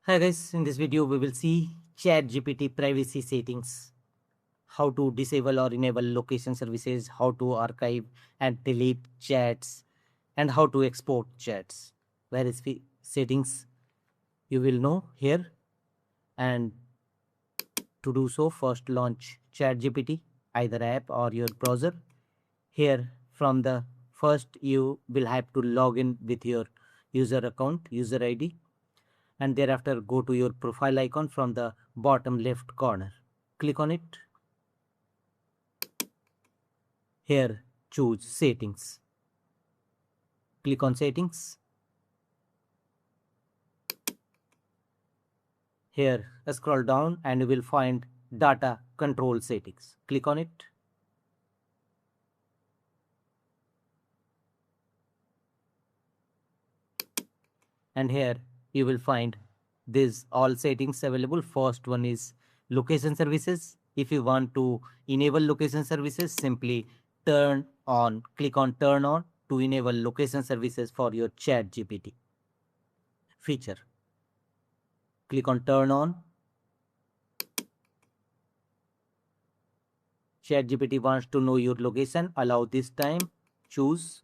Hi guys, in this video we will see ChatGPT privacy settings, how to disable or enable location services, how to archive and delete chats, and how to export chats. Various settings you will know here. And to do so, first launch ChatGPT, either app or your browser. Here from the first you will have to log in with your user account, user ID, and thereafter go to your profile icon from the bottom left corner. Click on it. Here choose settings. Click on settings. Here scroll down and you will find data control settings. Click on it. And here you will find these all settings available. First one is location services. If you want to enable location services, simply click on turn on to enable location services for your ChatGPT feature. Click on turn on. ChatGPT wants to know your location. Allow this time. Choose.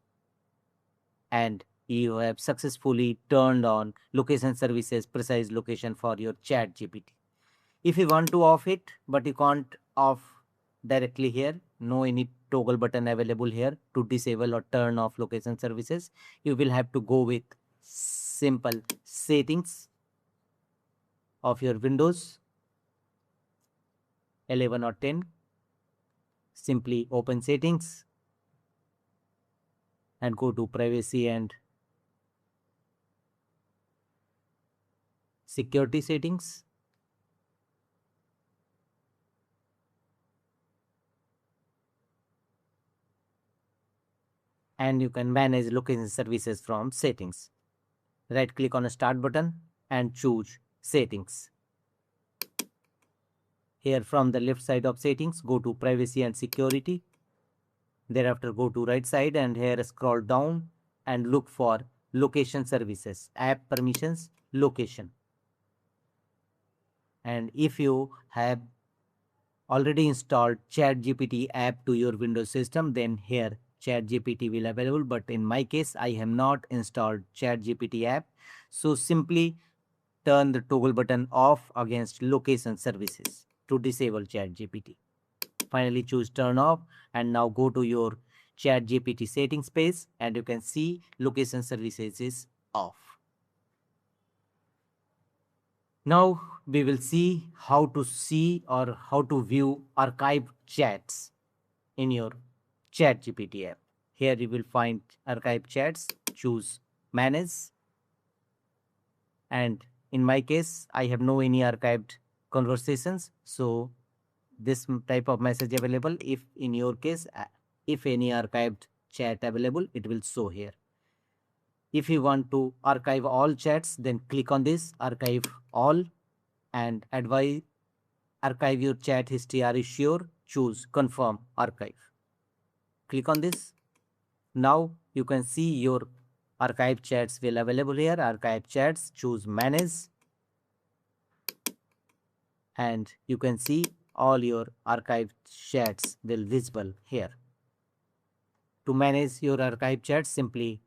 And you have successfully turned on location services precise location for your ChatGPT. If you want to off it, but you can't off directly here, no any toggle button available here to disable or turn off location services, you will have to go with simple settings of your Windows 11 or 10. Simply open settings and go to privacy and security settings. And you can manage location services from settings. Right click on the start button and choose settings. Here from the left side of settings, go to privacy and security. Thereafter go to right side and here scroll down and look for location services, app permissions, location. And if you have already installed ChatGPT app to your Windows system, then here ChatGPT will available. But in my case, I have not installed ChatGPT app. So simply turn the toggle button off against location services to disable ChatGPT. Finally choose turn off and now go to your ChatGPT settings page and you can see location services is off. Now we will see how to see or how to view archived chats in your ChatGPT app. Here you will find archived chats, choose manage, and in my case I have no any archived conversations, so this type of message available. If in your case if any archived chat available, it will show here. If you want to archive all chats, then click on this archive all and advise archive your chat history. Are you sure? Choose confirm archive. Click on this. Now you can see your archive chats will available here. Archive chats, choose manage and you can see all your archived chats will visible here. To manage your archive chats, simply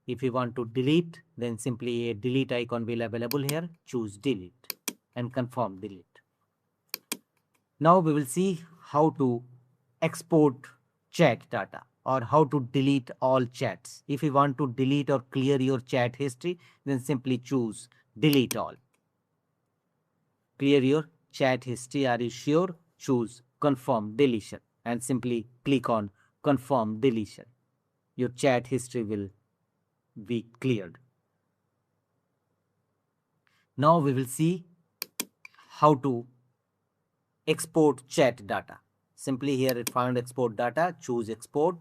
if you want to delete, then simply a delete icon will available here. Choose delete and confirm delete. Now we will see how to export chat data or how to delete all chats. If you want to delete or clear your chat history, then simply choose delete all. Clear your chat history. Are you sure? Choose confirm deletion and simply click on confirm deletion. Your chat history will be cleared. Now we will see how to export chat data. Simply here it found export data, choose export.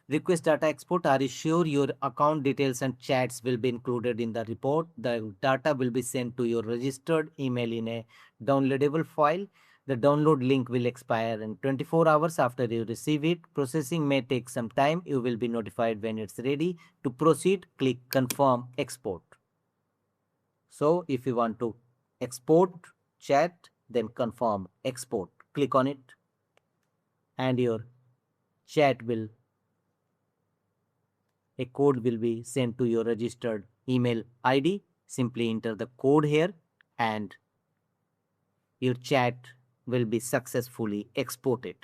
Request data export. Are you sure your account details and chats will be included in the report? The data will be sent to your registered email in a downloadable file. The download link will expire in 24 hours after you receive it. Processing may take some time. You will be notified when it's ready. To proceed, click confirm export. So if you want to export chat, then confirm export. Click on it and your chat will, a code will be sent to your registered email ID. Simply enter the code here and your chat will be successfully exported.